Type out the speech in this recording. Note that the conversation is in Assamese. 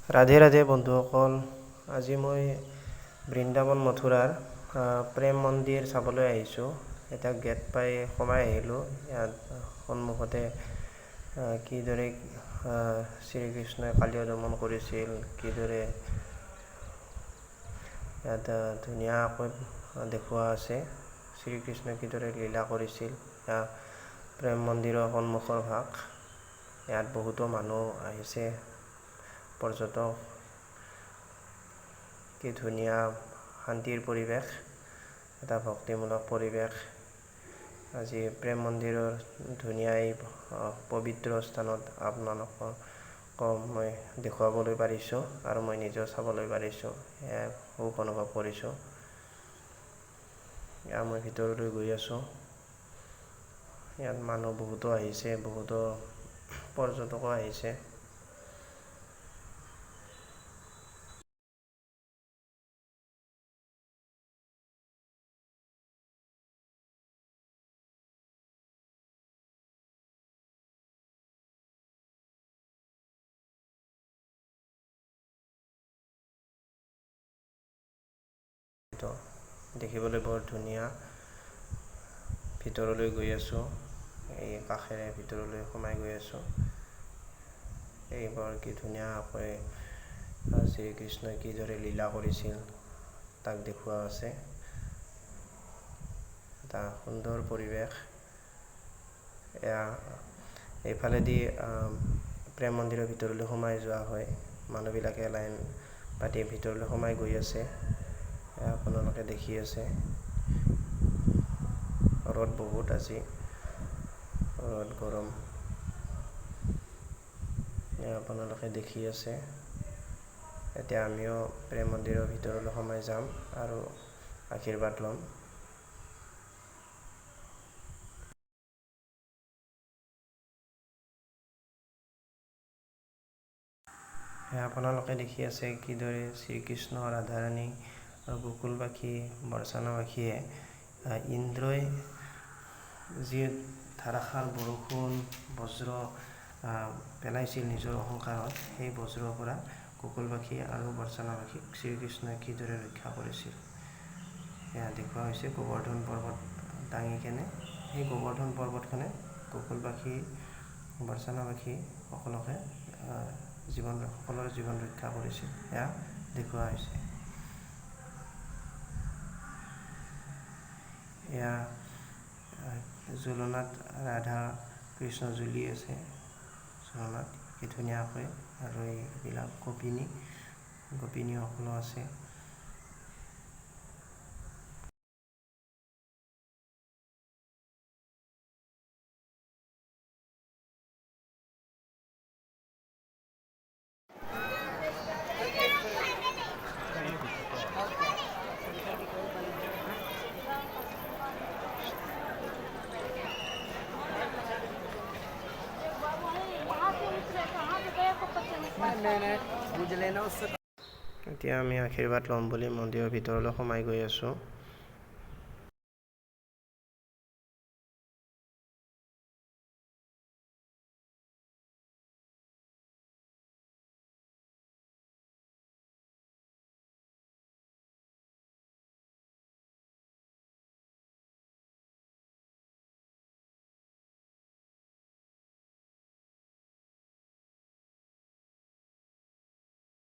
ৰাধে ৰাধে বন্ধুসকল, আজি মই বৃন্দাবন মথুৰাৰ প্ৰেম মন্দিৰ চাবলৈ আহিছোঁ। এটা গেট পাই সোমাই আহিলোঁ। ইয়াত সন্মুখতে কিদৰে শ্ৰীকৃষ্ণই কালিয় দমন কৰিছিল, কিদৰে ইয়াত ধুনীয়াকৈ দেখুওৱা আছে শ্ৰীকৃষ্ণই কিদৰে লীলা কৰিছিল। এয়া প্ৰেম মন্দিৰৰ সন্মুখৰ ভাগ। ইয়াত বহুতো মানুহ আহিছে, পৰ্যটক। কি ধুনীয়া শান্তিৰ পৰিৱেশ, এটা ভক্তিমূলক পৰিৱেশ। আজি প্ৰেম মন্দিৰৰ ধুনীয়া এই পবিত্ৰ স্থানত আপোনালোকক মই দেখুৱাবলৈ পাৰিছোঁ আৰু মই নিজেও চাবলৈ পাৰিছোঁ। এয়া সুখ অনুভৱ কৰিছোঁ। এয়া মই ভিতৰলৈ গৈ আছোঁ। ইয়াত মানুহ বহুতো আহিছে, বহুতো পৰ্যটকো আহিছে। দেখিবলৈ বৰ ধুনীয়া। ভিতৰলৈ গৈ আছোঁ, এই কাষেৰে ভিতৰলৈ সোমাই গৈ আছোঁ। এইবাৰ কি ধুনীয়াকৈ শ্ৰীকৃষ্ণই কিদৰে লীলা কৰিছিল তাক দেখুওৱা আছে। এটা সুন্দৰ পৰিৱেশ। এয়া এইফালেদি প্ৰেম মন্দিৰৰ ভিতৰলৈ সোমাই যোৱা হয়। মানুহবিলাকে লাইন পাতি ভিতৰলৈ সোমাই গৈ আছে। আপোনালোকে দেখি আছে, ৰ'দ বহুত আজি, ৰ'দ গৰম। আপোনালোকে দেখি আছে। এতিয়া আমিও প্ৰেম মন্দিৰৰ ভিতৰলৈ সোমাই যাম আৰু আশীৰ্বাদ ল'ম। আপোনালোকে দেখি আছে কিদৰে শ্ৰীকৃষ্ণ, ৰাধাৰাণী আৰু গোকুলবাসী, বৰচানাবাসীয়ে ইন্দ্ৰই যি ধাৰাসাৰ বৰষুণ বজ্ৰ পেলাইছিল নিজৰ অহংকাৰত, সেই বজ্ৰৰ পৰা গোকুলবাসী আৰু বৰচানাবাসীক শ্ৰীকৃষ্ণই কিদৰে ৰক্ষা কৰিছিল সেয়া দেখুওৱা হৈছে। গোবৰ্ধন পৰ্বত দাঙি কেনে সেই গোবৰ্ধন পৰ্বতখনে গোকুলবাসী, বৰচানাবাসী সকলোৰে জীৱন ৰক্ষা কৰিছিল, এয়া দেখুওৱা হৈছে। এয়া জোলনাত ৰাধা কৃষ্ণ জ্বলি আছে, জোলনাত কি ধুনীয়াকৈ। আৰু এইবিলাক গোপিনীসকলো আছে। এতিয়া আমি আশীৰ্বাদ ল'ম বুলি মন্দিৰৰ ভিতৰলৈ সোমাই গৈ আছোঁ।